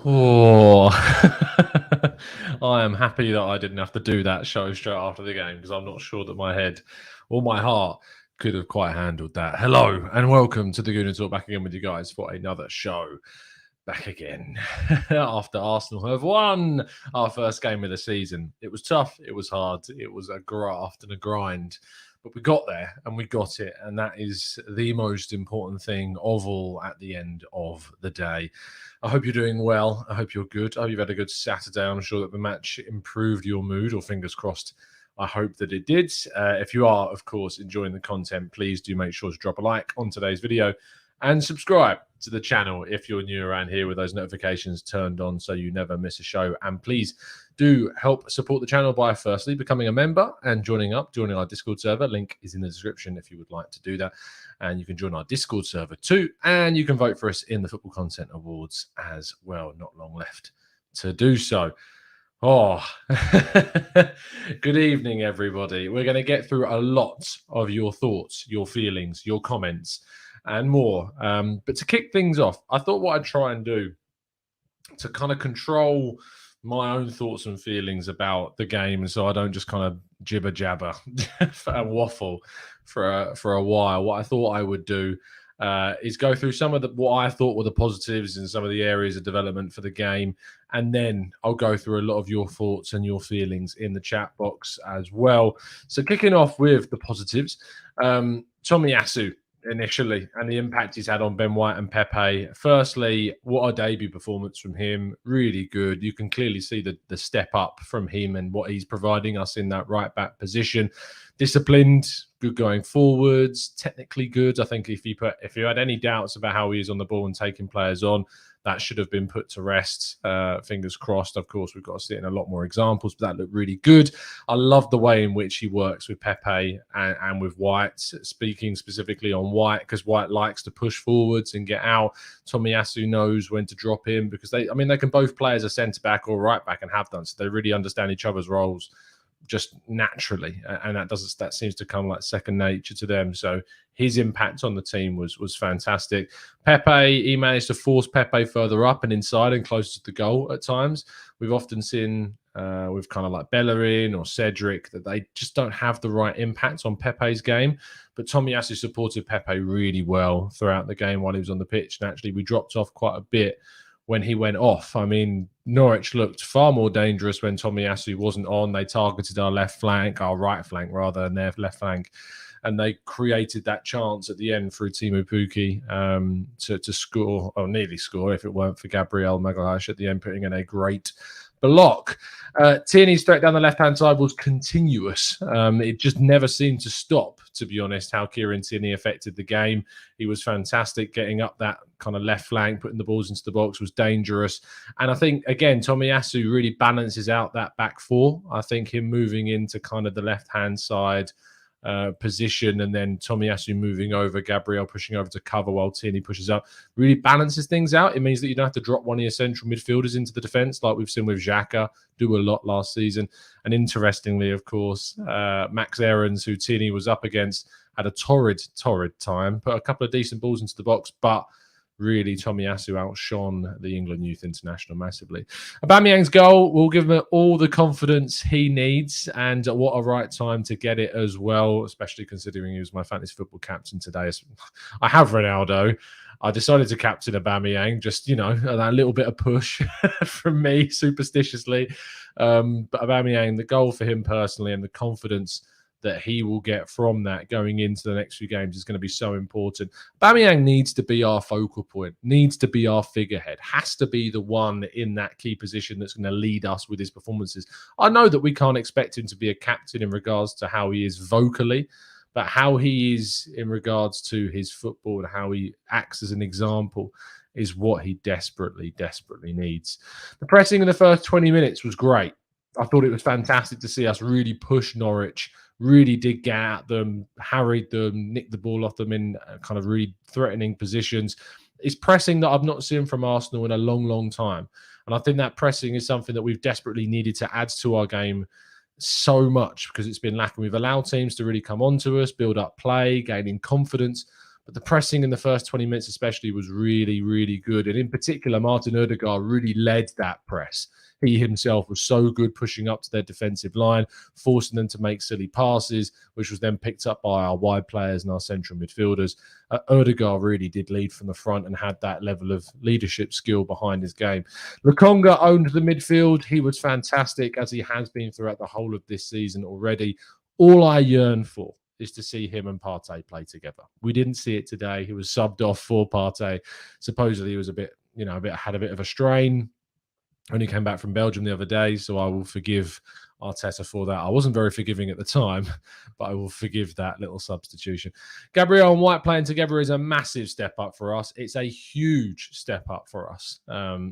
Oh, I am happy that I didn't have to do that show straight after the game because I'm not sure that my head or my heart could have quite handled that. Hello and welcome to the Gooner Talk, back again with you guys for another show. Back again after Arsenal have won our first game of the season. It was tough, it was hard, it was a graft and a grind, but we got there and we got it, and that is the most important thing of all at the end of the day. I hope you're doing well. I hope you're good. I hope you've had a good Saturday. I'm sure that the match improved your mood, or fingers crossed, I hope that it did. If you are, of course, enjoying the content, please do make sure to drop a like on today's video and subscribe to the channel if you're new around here, with those notifications turned on so you never miss a show. And please do help support the channel by firstly becoming a member and joining our Discord server. Link is in the description if you would like to do that. And you can join our Discord server too. And you can vote for us in the Football Content Awards as well. Not long left to do so. Oh, good evening, everybody. We're going to get through a lot of your thoughts, your feelings, your comments, and more. But to kick things off, I thought what I'd try and do to kind of control my own thoughts and feelings about the game, and so I don't just kind of jibber jabber and waffle for a while. What I thought I would do is go through some of what I thought were the positives and some of the areas of development for the game, and then I'll go through a lot of your thoughts and your feelings in the chat box as well. So kicking off with the positives, Tomiyasu initially and the impact he's had on Ben White and Pepe. Firstly, what a debut performance from him. Really good. You can clearly see the step up from him and what he's providing us in that right back position. Disciplined, good going forwards, technically good. I think if you had any doubts about how he is on the ball and taking players on, that should have been put to rest. Fingers crossed. Of course, we've got to see it in a lot more examples, but that looked really good. I love the way in which he works with Pepe and with White, speaking specifically on White, because White likes to push forwards and get out. Tomiyasu knows when to drop in, because they can both play as a centre-back or right-back and have done, so they really understand each other's roles just naturally, and that seems to come like second nature to them. So his impact on the team was fantastic. Pepe, he managed to force Pepe further up and inside and closer to the goal at times. We've often seen with kind of like Bellerin or Cedric that they just don't have the right impact on Pepe's game. But Tomiyasu supported Pepe really well throughout the game while he was on the pitch, and actually we dropped off quite a bit when he went off. I mean, Norwich looked far more dangerous when Tomiyasu wasn't on. They targeted our right flank rather than their left flank, and they created that chance at the end through Timu Puki to score, or nearly score, if it weren't for Gabriel Magalhaes at the end putting in a great block. Tierney's threat down the left-hand side was continuous. It just never seemed to stop, to be honest, how Kieran Tierney affected the game. He was fantastic getting up that kind of left flank, putting the balls into the box, was dangerous. And I think, again, Tomiyasu really balances out that back four. I think him moving into kind of the left-hand side position, and then Tomiyasu moving over, Gabriel pushing over to cover while Tierney pushes up, really balances things out. It means that you don't have to drop one of your central midfielders into the defence like we've seen with Xhaka do a lot last season. And interestingly, of course, Max Aarons, who Tierney was up against, had a torrid time, put a couple of decent balls into the box, but really, Tomiyasu outshone the England youth international massively. Aubameyang's goal will give him all the confidence he needs, and what a right time to get it as well, especially considering he was my fantasy football captain today. I have Ronaldo. I decided to captain Aubameyang, just, that little bit of push from me, superstitiously. But Aubameyang, the goal for him personally and the confidence that he will get from that going into the next few games is going to be so important. Aubameyang needs to be our focal point, needs to be our figurehead, has to be the one in that key position that's going to lead us with his performances. I know that we can't expect him to be a captain in regards to how he is vocally, but how he is in regards to his football and how he acts as an example is what he desperately needs. The pressing in the first 20 minutes was great. I thought it was fantastic to see us really push Norwich, really did get at them, harried them, nicked the ball off them in kind of really threatening positions. It's pressing that I've not seen from Arsenal in a long time. And I think that pressing is something that we've desperately needed to add to our game so much, because it's been lacking. We've allowed teams to really come onto us, build up play, gaining confidence. But the pressing in the first 20 minutes especially was really, really good. And in particular, Martin Odegaard really led that press. He himself was so good pushing up to their defensive line, forcing them to make silly passes, which was then picked up by our wide players and our central midfielders. Odegaard really did lead from the front and had that level of leadership skill behind his game. Lokonga owned the midfield. He was fantastic, as he has been throughout the whole of this season already. All I yearn for is to see him and Partey play together. We didn't see it today. He was subbed off for Partey. Supposedly he was had a bit of a strain. Only came back from Belgium the other day, so I will forgive Arteta for that. I wasn't very forgiving at the time, but I will forgive that little substitution. Gabriel and White playing together is a massive step up for us. It's a huge step up for us,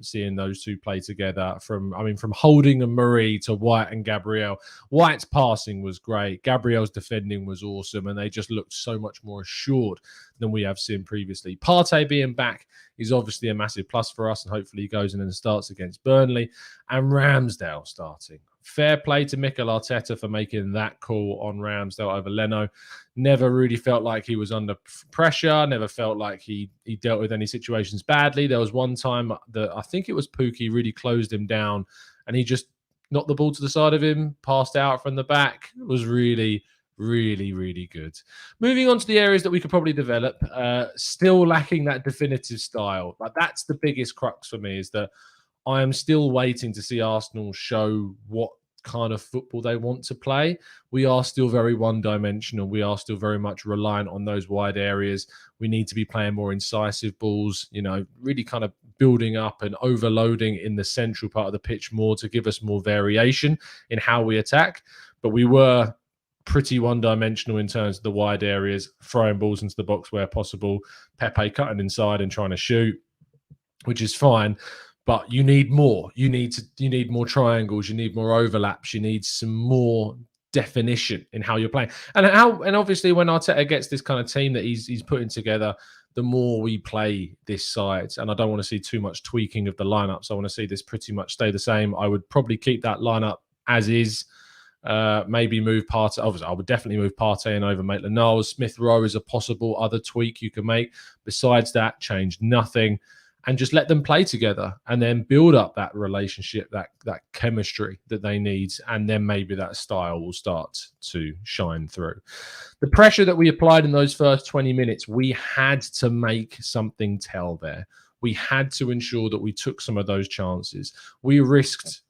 seeing those two play together from Holding and Murray to White and Gabriel. White's passing was great. Gabriel's defending was awesome, and they just looked so much more assured than we have seen previously. Partey being back is obviously a massive plus for us, and hopefully he goes in and starts against Burnley. And Ramsdale starting. Fair play to Mikel Arteta for making that call on Ramsdale over Leno. Never really felt like he was under pressure. Never felt like he dealt with any situations badly. There was one time that I think it was Pookie really closed him down, and he just knocked the ball to the side of him, passed out from the back. It was really, really, really good. Moving on to the areas that we could probably develop, still lacking that definitive style. Like, that's the biggest crux for me, is that I am still waiting to see Arsenal show what kind of football they want to play. We are still very one-dimensional. We are still very much reliant on those wide areas. We need to be playing more incisive balls, really kind of building up and overloading in the central part of the pitch more to give us more variation in how we attack. But we were pretty one-dimensional in terms of the wide areas, throwing balls into the box where possible, Pepe cutting inside and trying to shoot, which is fine. But you need more. You need more triangles. You need more overlaps. You need some more definition in how you're playing. And obviously when Arteta gets this kind of team that he's putting together, the more we play this side, and I don't want to see too much tweaking of the lineups. I want to see this pretty much stay the same. I would probably keep that lineup as is. Maybe move Partey. Obviously, I would definitely move Partey in over Maitland-Niles. Smith Rowe is a possible other tweak you can make. Besides that, change nothing. And just let them play together and then build up that relationship, that chemistry that they need. And then maybe that style will start to shine through. The pressure that we applied in those first 20 minutes, we had to make something tell there. We had to ensure that we took some of those chances. We risked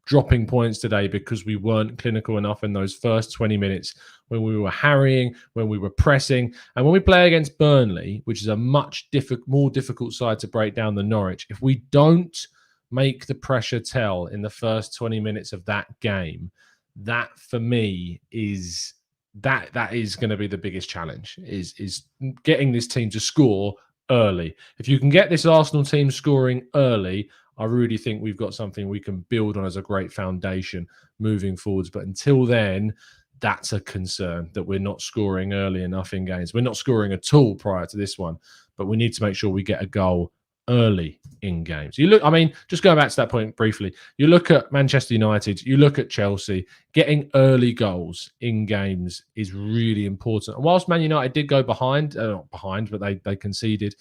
dropping points today because we weren't clinical enough in those first 20 minutes when we were harrying, when we were pressing. And when we play against Burnley, which is a much more difficult side to break down than Norwich, if we don't make the pressure tell in the first 20 minutes of that game, that for me is that is going to be the biggest challenge, is getting this team to score early. If you can get this Arsenal team scoring early, I really think we've got something we can build on as a great foundation moving forwards. But until then, that's a concern that we're not scoring early enough in games. We're not scoring at all prior to this one, but we need to make sure we get a goal early in games. Just going back to that point briefly, you look at Manchester United, you look at Chelsea, getting early goals in games is really important. And whilst Man United did go not behind, but they conceded,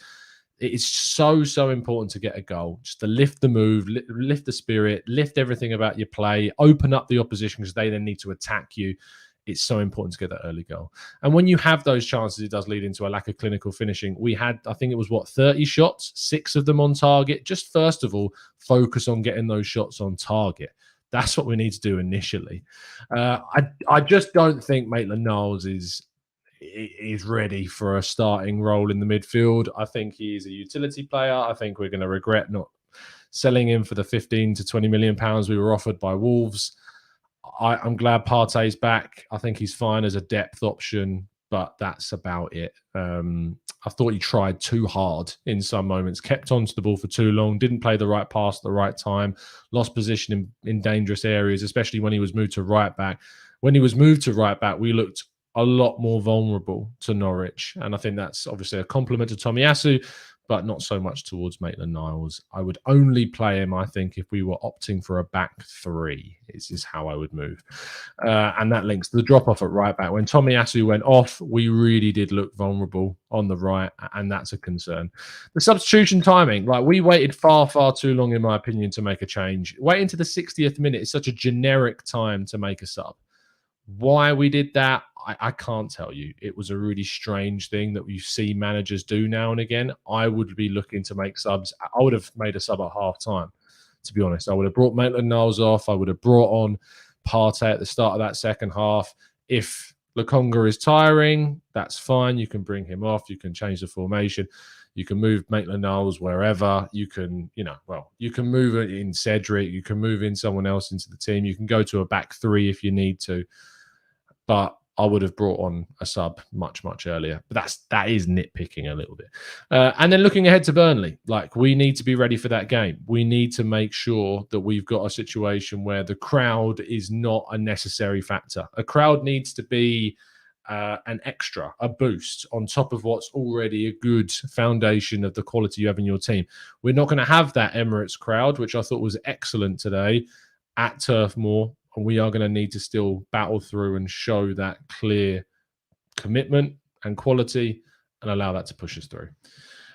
it's so important to get a goal, just to lift the move, lift the spirit, lift everything about your play, open up the opposition because they then need to attack you. It's so important to get that early goal. And when you have those chances, it does lead into a lack of clinical finishing. We had, I think it was 30 shots, 6 of them on target. Just first of all, focus on getting those shots on target. That's what we need to do initially. I just don't think Maitland-Niles is ready for a starting role in the midfield. I think he is a utility player. I think we're going to regret not selling him for the 15 to 20 million pounds we were offered by Wolves. I'm glad Partey's back. I think he's fine as a depth option, but that's about it. I thought he tried too hard in some moments, kept onto the ball for too long, didn't play the right pass at the right time, lost position in dangerous areas, especially when he was moved to right back. When he was moved to right back, we looked a lot more vulnerable to Norwich. And I think that's obviously a compliment to Tomiyasu, but not so much towards Maitland-Niles. I would only play him, I think, if we were opting for a back three, is how I would move. And that links to the drop-off at right back. When Tomiyasu went off, we really did look vulnerable on the right, and that's a concern. The substitution timing, like we waited far, far too long, in my opinion, to make a change. Waiting to the 60th minute is such a generic time to make a sub. Why we did that, I can't tell you. It was a really strange thing that you see managers do now and again. I would be looking to make subs. I would have made a sub at half time, to be honest. I would have brought Maitland-Niles off. I would have brought on Partey at the start of that second half. If Lokonga is tiring, that's fine. You can bring him off. You can change the formation. You can move Maitland-Niles wherever. You can, you can move it in Cedric. You can move in someone else into the team. You can go to a back three if you need to. But I would have brought on a sub much, much earlier. But that is nitpicking a little bit. And then looking ahead to Burnley, like we need to be ready for that game. We need to make sure that we've got a situation where the crowd is not a necessary factor. A crowd needs to be an extra, a boost on top of what's already a good foundation of the quality you have in your team. We're not going to have that Emirates crowd, which I thought was excellent today at Turf Moor. And we are going to need to still battle through and show that clear commitment and quality and allow that to push us through.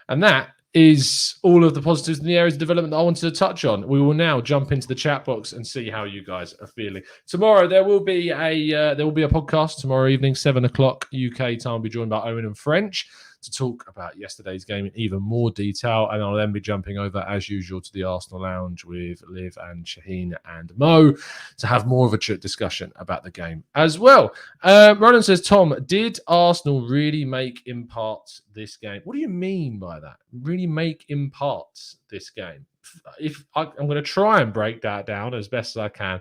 And that is all of the positives in the areas of development that I wanted to touch on. We will now jump into the chat box and see how you guys are feeling. Tomorrow there will be a podcast tomorrow evening, 7 o'clock UK time. I'll be joined by Owen and French to talk about yesterday's game in even more detail. And I'll then be jumping over, as usual, to the Arsenal Lounge with Liv and Shaheen and Mo to have more of a discussion about the game as well. Roland says, Tom, did Arsenal really make in parts this game? What do you mean by that? Really make in parts this game? I'm going to try and break that down as best as I can.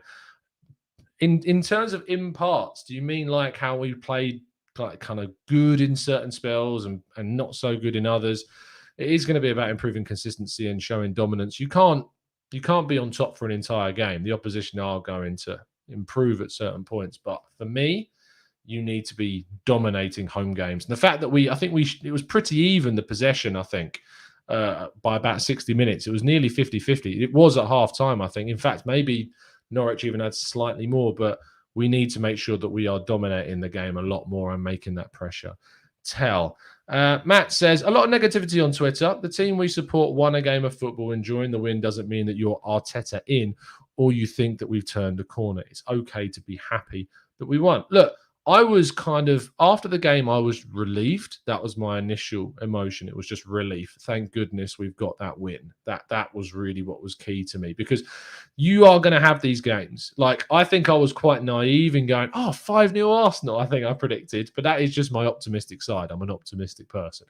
In terms of in parts, do you mean like how we played like kind of good in certain spells and not so good in others? It is going to be about improving consistency and showing dominance. You can't be on top for an entire game. The opposition are going to improve at certain points, but for me, you need to be dominating home games. And the fact that it was pretty even, the possession, I think, by about 60 minutes. It was nearly 50-50. It was at half time, I think. In fact, maybe Norwich even had slightly more, but we need to make sure that we are dominating the game a lot more and making that pressure tell. Matt says, a lot of negativity on Twitter. The team we support won a game of football. Enjoying the win doesn't mean that you're Arteta in or you think that we've turned a corner. It's okay to be happy that we won. Look, I was after the game, I was relieved. That was my initial emotion. It was just relief. Thank goodness we've got that win. That was really what was key to me, because you are going to have these games. Like, I think I was quite naive in going, 5-0 Arsenal, I think I predicted. But that is just my optimistic side. I'm an optimistic person.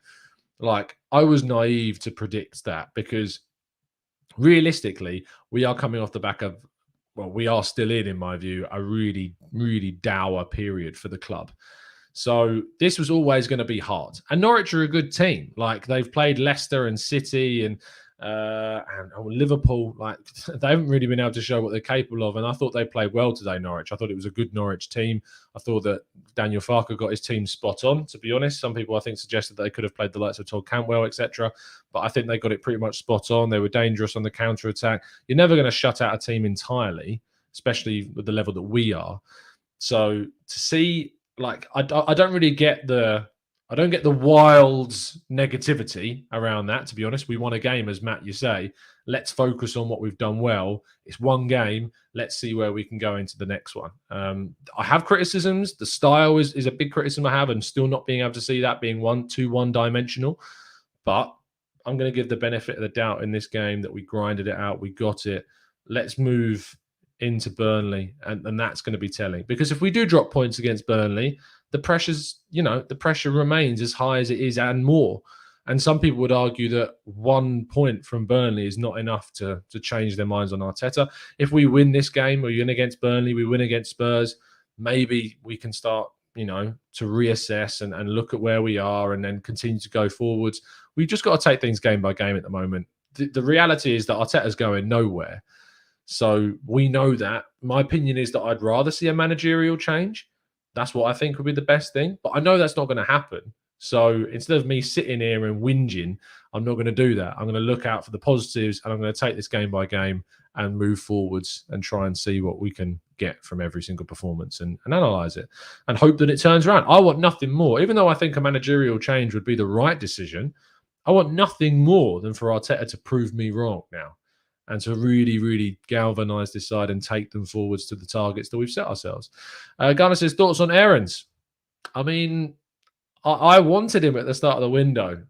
Like, I was naive to predict that, because realistically, we are coming off the back of, we are still in my view, a really, really dour period for the club. So this was always going to be hard. And Norwich are a good team. Like, they've played Leicester and City and Liverpool. Like, they haven't really been able to show what they're capable of. And I thought they played well today, Norwich. I thought it was a good Norwich team. I thought that Daniel Farke got his team spot on, to be honest. Some people, I think, suggested they could have played the likes of Todd Cantwell, etc. But I think they got it pretty much spot on. They were dangerous on the counter-attack. You're never going to shut out a team entirely, especially with the level that we are. So to see, like, I don't really get the wild negativity around that, to be honest. We won a game, as Matt, you say. Let's focus on what we've done well. It's one game. Let's see where we can go into the next one. I have criticisms. The style is a big criticism I have, and still not being able to see that being too one-dimensional. But I'm going to give the benefit of the doubt in this game that we grinded it out. We got it. Let's move into Burnley, and that's going to be telling. Because if we do drop points against Burnley, the pressure remains as high as it is and more. And some people would argue that 1 point from Burnley is not enough to change their minds on Arteta. If we win this game, we win against Burnley, we win against Spurs, maybe we can start, to reassess and look at where we are and then continue to go forwards. We've just got to take things game by game at the moment. The reality is that Arteta's going nowhere. So we know that. My opinion is that I'd rather see a managerial change. That's what I think would be the best thing. But I know that's not going to happen. So instead of me sitting here and whinging, I'm not going to do that. I'm going to look out for the positives, and I'm going to take this game by game and move forwards and try and see what we can get from every single performance and analyze it and hope that it turns around. I want nothing more. Even though I think a managerial change would be the right decision, I want nothing more than for Arteta to prove me wrong now and to really, really galvanise this side and take them forwards to the targets that we've set ourselves. Gunnar says, thoughts on Aarons? I mean, I wanted him at the start of the window.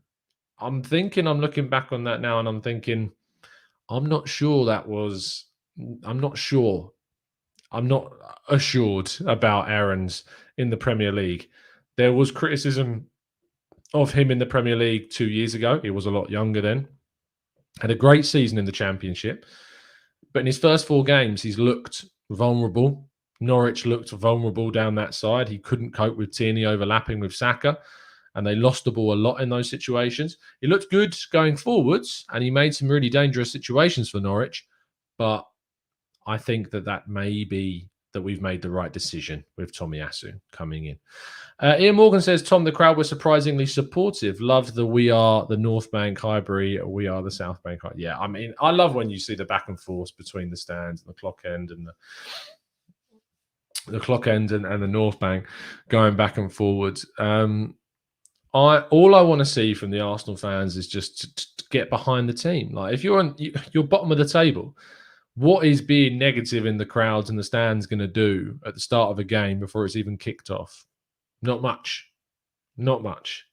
I'm looking back on that now, and I'm thinking, I'm not sure I'm not sure. I'm not assured about Aarons in the Premier League. There was criticism of him in the Premier League 2 years ago. He was a lot younger then. Had a great season in the Championship. But in his first 4 games, he's looked vulnerable. Norwich looked vulnerable down that side. He couldn't cope with Tierney overlapping with Saka, and they lost the ball a lot in those situations. He looked good going forwards, and he made some really dangerous situations for Norwich. But I think that may be that we've made the right decision with Tomiyasu coming in. Ian Morgan says, Tom, the crowd was surprisingly supportive. Loved the we are the North Bank Highbury, we are the South Bank. Yeah, I mean, I love when you see the back and forth between the stands and the clock end and the clock end and the North Bank going back and forwards. All I want to see from the Arsenal fans is just to get behind the team. Like, if you're bottom of the table, what is being negative in the crowds and the stands going to do at the start of a game before it's even kicked off? Not much.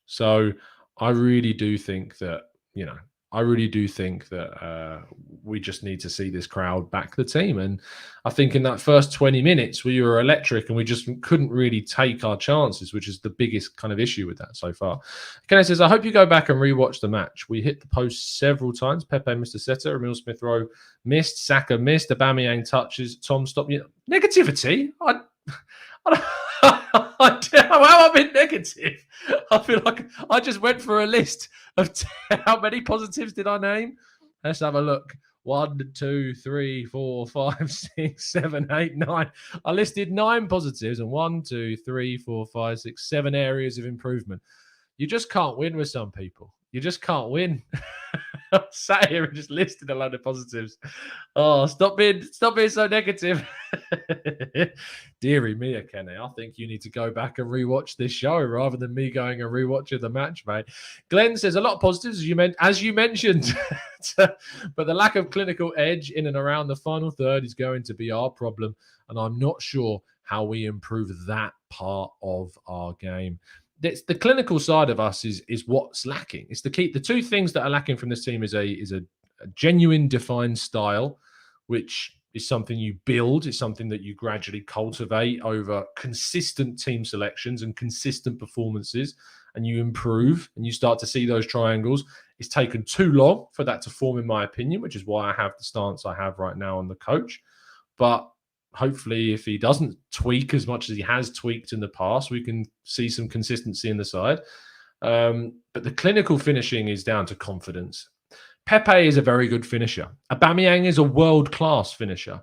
So I really do think that, we just need to see this crowd back the team. And I think in that first 20 minutes, we were electric and we just couldn't really take our chances, which is the biggest kind of issue with that so far. Kenneth says, I hope you go back and rewatch the match. We hit the post several times. Pepe missed a setter. Emile Smith-Rowe missed. Saka missed. Aubameyang touches. Tom stopped. Negativity? How am I negative? I feel like I just went for a list of how many positives did I name? Let's have a look. 1, 2, 3, 4, 5, 6, 7, 8, 9. I listed 9 positives and 1, 2, 3, 4, 5, 6, 7 areas of improvement. You just can't win with some people. You just can't win. I sat here and just listed a load of positives. Oh, stop being so negative. Deary me, Kenny. I think you need to go back and rewatch this show rather than me going and rewatching the match, mate. Glenn says a lot of positives, as you mentioned, but the lack of clinical edge in and around the final third is going to be our problem, and I'm not sure how we improve that part of our game. The clinical side of us is what's lacking. It's the key. The 2 things that are lacking from this team is a genuine defined style, which is something you build. It's something that you gradually cultivate over consistent team selections and consistent performances, and you improve and you start to see those triangles. It's taken too long for that to form, in my opinion, which is why I have the stance I have right now on the coach. But hopefully, if he doesn't tweak as much as he has tweaked in the past, we can see some consistency in the side. But the clinical finishing is down to confidence. Pepe is a very good finisher. Aubameyang is a world-class finisher.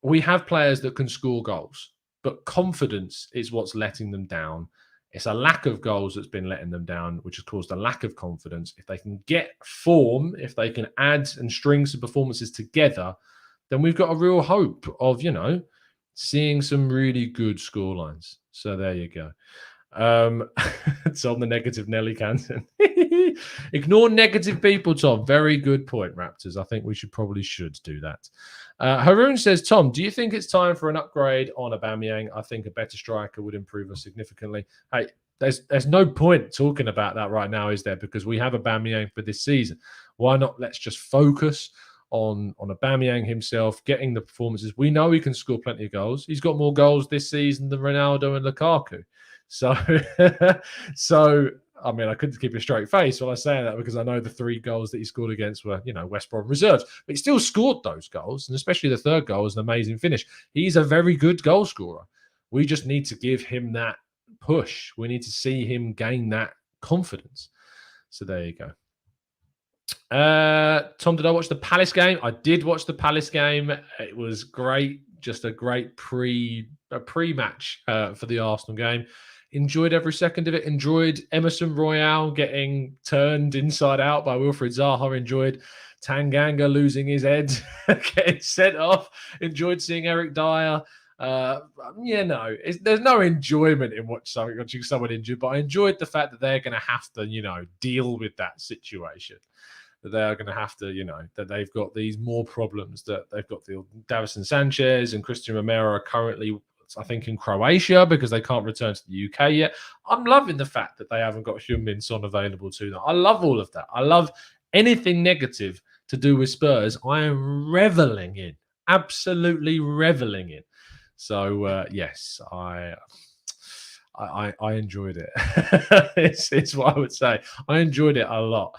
We have players that can score goals, but confidence is what's letting them down. It's a lack of goals that's been letting them down, which has caused a lack of confidence. If they can get form, if they can add and string some performances together, then we've got a real hope of, seeing some really good scorelines. So there you go. It's on the negative Nelly Canton. Ignore negative people, Tom. Very good point, Raptors. I think we should do that. Haroon says, Tom, do you think it's time for an upgrade on Aubameyang? I think a better striker would improve us significantly. Hey, there's no point talking about that right now, is there? Because we have Aubameyang for this season. Why not? Let's just focus on Aubameyang himself, getting the performances. We know he can score plenty of goals. He's got more goals this season than Ronaldo and Lukaku. So, I mean, I couldn't keep a straight face while I say that, because I know the 3 goals that he scored against were, West Brom reserves. But he still scored those goals, and especially the 3rd goal was an amazing finish. He's a very good goal scorer. We just need to give him that push. We need to see him gain that confidence. So there you go. Tom, did I watch the Palace game? I did watch the Palace game. It was great. Just a great pre-match for the Arsenal game. Enjoyed every second of it. Enjoyed Emerson Royale getting turned inside out by Wilfried Zaha. Enjoyed Tanganga losing his head, getting sent off. Enjoyed seeing Eric Dyer. There's no enjoyment in watching someone injured, but I enjoyed the fact that they're going to have to, deal with that situation. That they are going to have to, that they've got these more problems. That they've got the Davison Sanchez and Christian Romero are currently, I think, in Croatia because they can't return to the UK yet. I'm loving the fact that they haven't got Heung-min Son available to them. I love all of that. I love anything negative to do with Spurs. I am reveling in, absolutely reveling in. So yes, I enjoyed it. it's what I would say. I enjoyed it a lot.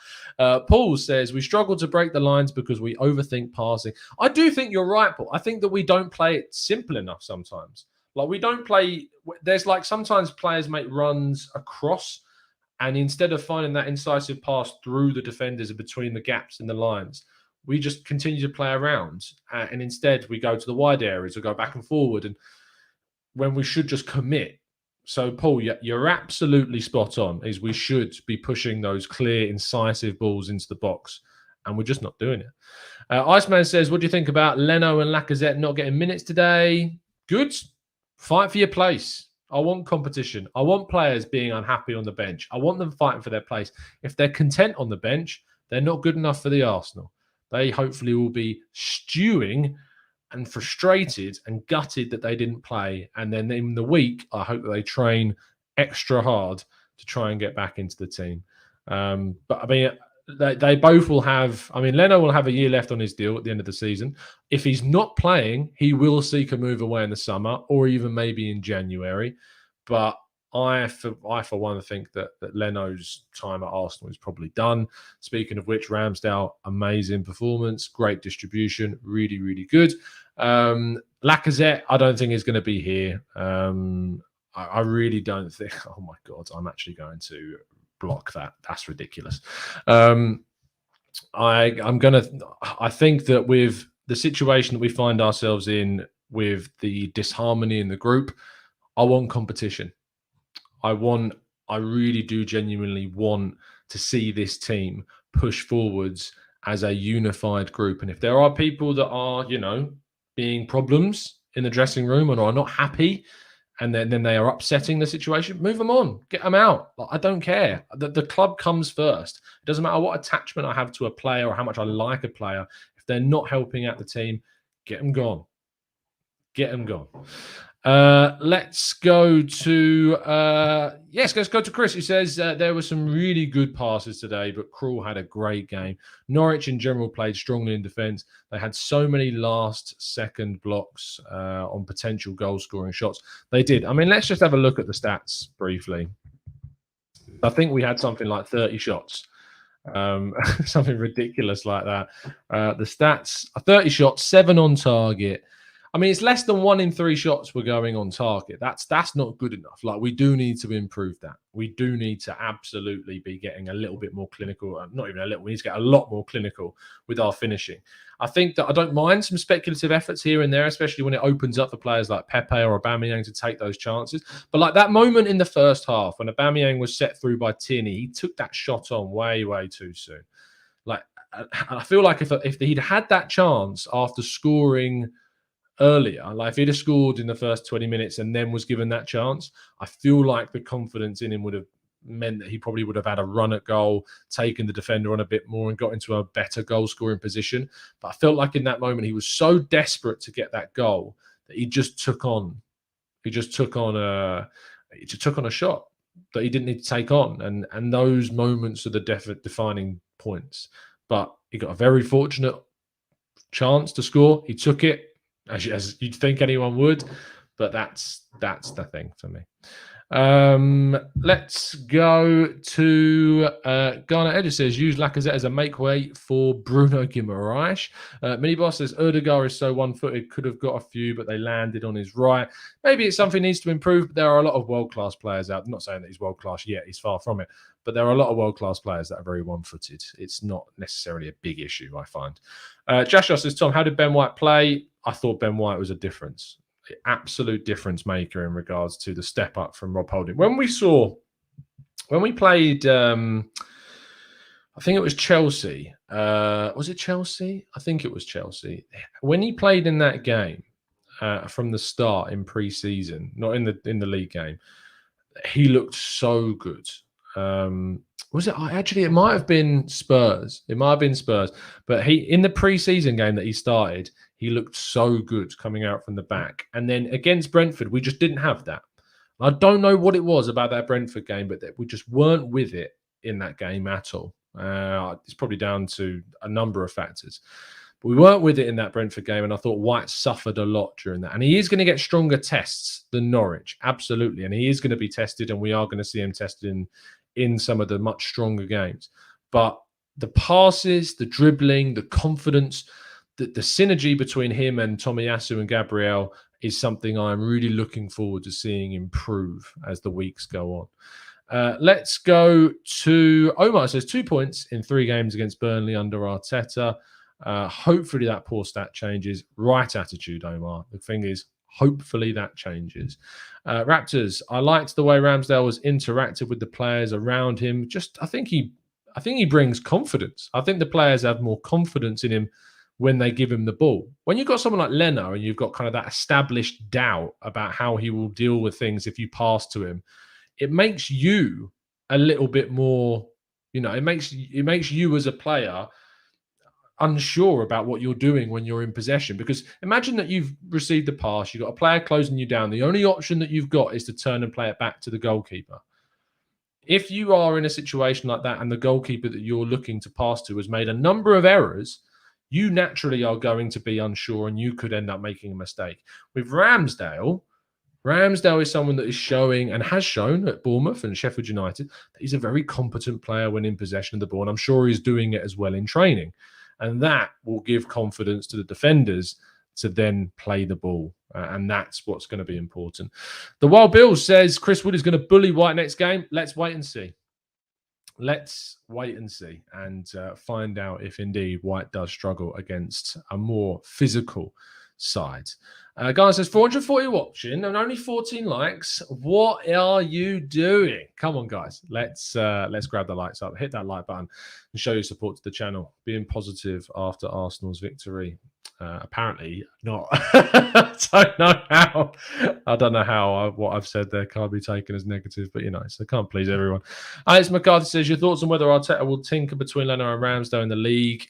Paul says we struggle to break the lines because we overthink passing. I do think you're right, Paul. I think that we don't play it simple enough sometimes. Like we don't play. There's like sometimes players make runs across, and instead of finding that incisive pass through the defenders and between the gaps in the lines, we just continue to play around, and instead we go to the wide areas or go back and forward, and when we should just commit. So, Paul, you're absolutely spot on. Is we should be pushing those clear, incisive balls into the box, and we're just not doing it. Iceman says, what do you think about Leno and Lacazette not getting minutes today? Good. Fight for your place. I want competition. I want players being unhappy on the bench. I want them fighting for their place. If they're content on the bench, they're not good enough for the Arsenal. They hopefully will be stewing and frustrated and gutted that they didn't play. And then in the week, I hope that they train extra hard to try and get back into the team. But I mean, they both will have, Leno will have a year left on his deal at the end of the season. If he's not playing, he will seek a move away in the summer or even maybe in January. But I, for one, think that Leno's time at Arsenal is probably done. Speaking of which, Ramsdale, amazing performance, great distribution, really, really good. Lacazette, I don't think is going to be here. I really don't think. Oh my God, I'm actually going to block that. That's ridiculous. I think that with the situation that we find ourselves in, with the disharmony in the group, I want competition. I really do genuinely want to see this team push forwards as a unified group. And if there are people that are, being problems in the dressing room and are not happy, and then they are upsetting the situation, move them on, get them out. I don't care. The club comes first. It doesn't matter what attachment I have to a player or how much I like a player. If they're not helping out the team, get them gone. Get them gone. Let's go to let's go to Chris, who says there were some really good passes today, but Krul had a great game. Norwich in general played strongly in defence. They had so many last-second blocks on potential goal-scoring shots. They did. Let's just have a look at the stats briefly. I think we had something like 30 shots. Something ridiculous like that. The stats are 30 shots, 7 on target. It's less than 1 in 3 shots were going on target. That's not good enough. We do need to improve that. We do need to absolutely be getting a little bit more clinical. Not even a little. We need to get a lot more clinical with our finishing. I think that I don't mind some speculative efforts here and there, especially when it opens up for players like Pepe or Aubameyang to take those chances. But like that moment in the first half when Aubameyang was set through by Tierney, he took that shot on way, way too soon. I feel like if he'd had that chance after scoring earlier, if he'd have scored in the first 20 minutes and then was given that chance, I feel like the confidence in him would have meant that he probably would have had a run at goal, taken the defender on a bit more and got into a better goal scoring position. But I felt like in that moment he was so desperate to get that goal that he just took on a shot that he didn't need to take on, and those moments are the defining points. But he got a very fortunate chance to score. He took it, as you'd think anyone would, but that's the thing for me. Let's go to Garner Edge says, use Lacazette as a make way for Bruno Guimaraes. Miniboss says, Erdegaard is so one-footed, could have got a few, but they landed on his right. Maybe it's something he needs to improve, but there are a lot of world-class players out. I'm not saying that he's world-class yet, he's far from it, but there are a lot of world-class players that are very one-footed. It's not necessarily a big issue, I find. Joshua says, Tom, how did Ben White play? I thought Ben White was a difference. absolute difference maker in regards to the step up from Rob Holding. When we played, I think it was Chelsea. Was it Chelsea? I think it was Chelsea. When he played in that game from the start in pre-season, not in the league game, he looked so good. Was it actually? It might have been Spurs. It might have been Spurs. But he in the pre-season game that he started, he looked so good coming out from the back. And then against Brentford, we just didn't have that. I don't know what it was about that Brentford game, but we just weren't with it in that game at all. It's probably down to a number of factors. But we weren't with it in that Brentford game, and I thought White suffered a lot during that. And he is going to get stronger tests than Norwich, absolutely. And he is going to be tested, and we are going to see him tested in some of the much stronger games. But the passes, the dribbling, the confidence, the synergy between him and Tomiyasu and Gabriel is something I'm really looking forward to seeing improve as the weeks go on. Let's go to Omar. It says 2 points in 3 games against Burnley under Arteta. Hopefully that poor stat changes. Right attitude, Omar. The thing is, hopefully that changes. Raptors, I liked the way Ramsdale was interactive with the players around him. I think he brings confidence. I think the players have more confidence in him when they give him the ball. When you've got someone like Leno and you've got kind of that established doubt about how he will deal with things if you pass to him, it makes you a little bit more, it makes you as a player unsure about what you're doing when you're in possession. Because imagine that you've received the pass, you've got a player closing you down. The only option that you've got is to turn and play it back to the goalkeeper. If you are in a situation like that and the goalkeeper that you're looking to pass to has made a number of errors, you naturally are going to be unsure and you could end up making a mistake. With Ramsdale is someone that is showing and has shown at Bournemouth and Sheffield United that he's a very competent player when in possession of the ball. And I'm sure he's doing it as well in training. And that will give confidence to the defenders to then play the ball. And that's what's going to be important. The Wild Bill says Chris Wood is going to bully White next game. Let's wait and see. Let's wait and see and find out if indeed White does struggle against a more physical side. Guys, there's 440 watching and only 14 likes. What are you doing? Come on, guys. Let's grab the likes up. Hit that like button and show your support to the channel. Being positive after Arsenal's victory. Apparently not. I don't know how what I've said there can't be taken as negative, but so can't please everyone. Alex McCarthy says your thoughts on whether Arteta will tinker between Leno and Ramsdale in the league.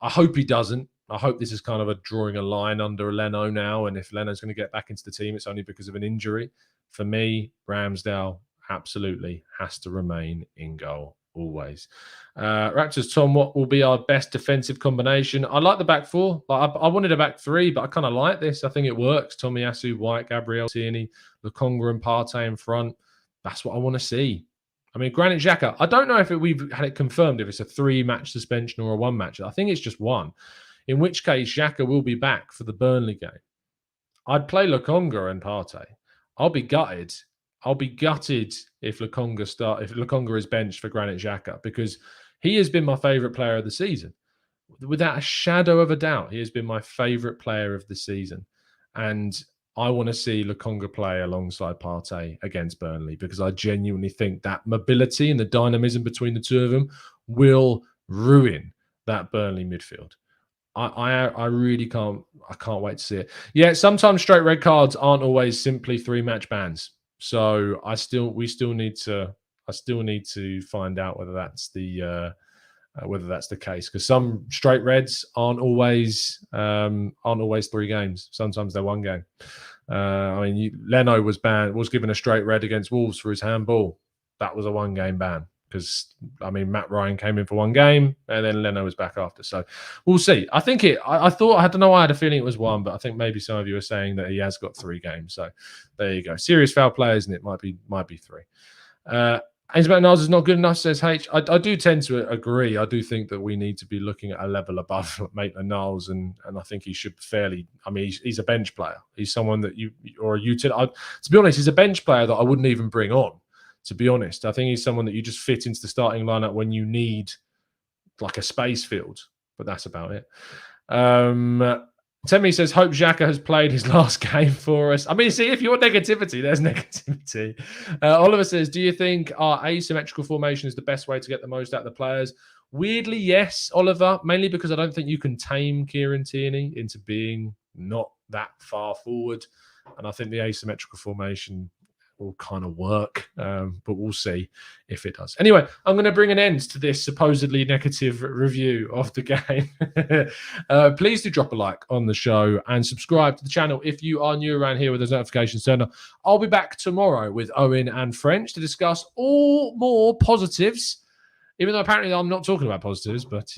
I hope he doesn't. I hope this is kind of drawing a line under Leno now, and if Leno's going to get back into the team, it's only because of an injury. For me, Ramsdale absolutely has to remain in goal always. Raptors, Tom, what will be our best defensive combination? I like the back four. I wanted a back three, but I kind of like this. I think it works. Tomiyasu, White, Gabriel, Tierney, Lokonga and Partey in front. That's what I want to see. I mean, Granit Xhaka, I don't know if we've had it confirmed if it's a 3-match suspension or a 1-match. I think it's just 1. In which case, Xhaka will be back for the Burnley game. I'd play Lokonga and Partey. I'll be gutted. If Lokonga is benched for Granit Xhaka, because he has been my favourite player of the season. Without a shadow of a doubt, he has been my favourite player of the season. And I want to see Lokonga play alongside Partey against Burnley, because I genuinely think that mobility and the dynamism between the two of them will ruin that Burnley midfield. I really can't wait to see it. Yeah, sometimes straight red cards aren't always simply 3-match bans. So I still need to find out whether that's the case, because some straight reds aren't always 3 games. Sometimes they're 1 game. Leno was given a straight red against Wolves for his handball. That was a 1-game ban. Because Matt Ryan came in for 1 game and then Leno was back after. So we'll see. I think I don't know why I had a feeling it was 1, but I think maybe some of you are saying that he has got 3 games. So there you go. Serious foul play, isn't it? Might be 3. Ainsback Niles is not good enough, says H. I do tend to agree. I do think that we need to be looking at a level above Maitland-Niles, and I think he should fairly. He's a bench player. He's someone that to be honest, he's a bench player that I wouldn't even bring on. To be honest, I think he's someone that you just fit into the starting lineup when you need like a space field, but that's about it. Temi says, hope Xhaka has played his last game for us. I mean, see, if you want negativity, there's negativity. Oliver says, do you think our asymmetrical formation is the best way to get the most out of the players? Weirdly, yes, Oliver, mainly because I don't think you can tame Kieran Tierney into being not that far forward. And I think the asymmetrical formation will kind of work, but we'll see if it does. Anyway, I'm going to bring an end to this supposedly negative review of the game. Please do drop a like on the show and subscribe to the channel if you are new around here with those notifications turned on. I'll be back tomorrow with Owen and French to discuss all more positives. Even though apparently I'm not talking about positives, but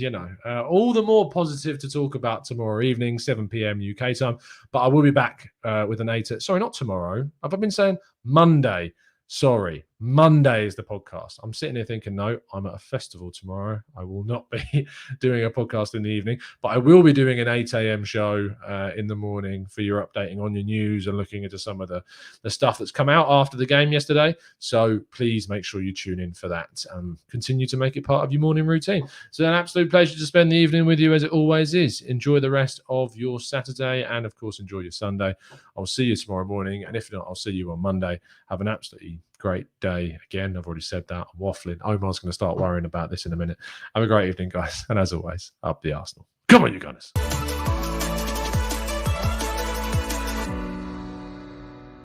all the more positive to talk about tomorrow evening, 7 p.m. UK time. But I will be back with an 8. Sorry, not tomorrow. Have I been saying Monday? Sorry, Monday is the podcast. I'm sitting here thinking, no, I'm at a festival tomorrow. I will not be doing a podcast in the evening, but I will be doing an 8 a.m. show in the morning for your updating on your news and looking into some of the stuff that's come out after the game yesterday. So please make sure you tune in for that. Continue to make it part of your morning routine. It's an absolute pleasure to spend the evening with you, as it always is. Enjoy the rest of your Saturday and, of course, enjoy your Sunday. I'll see you tomorrow morning, and if not, I'll see you on Monday. Have an absolutely great day. Again, I've already said that. I'm waffling. Omar's going to start worrying about this in a minute. Have a great evening, guys. And as always, up the Arsenal. Come on, you Gunners.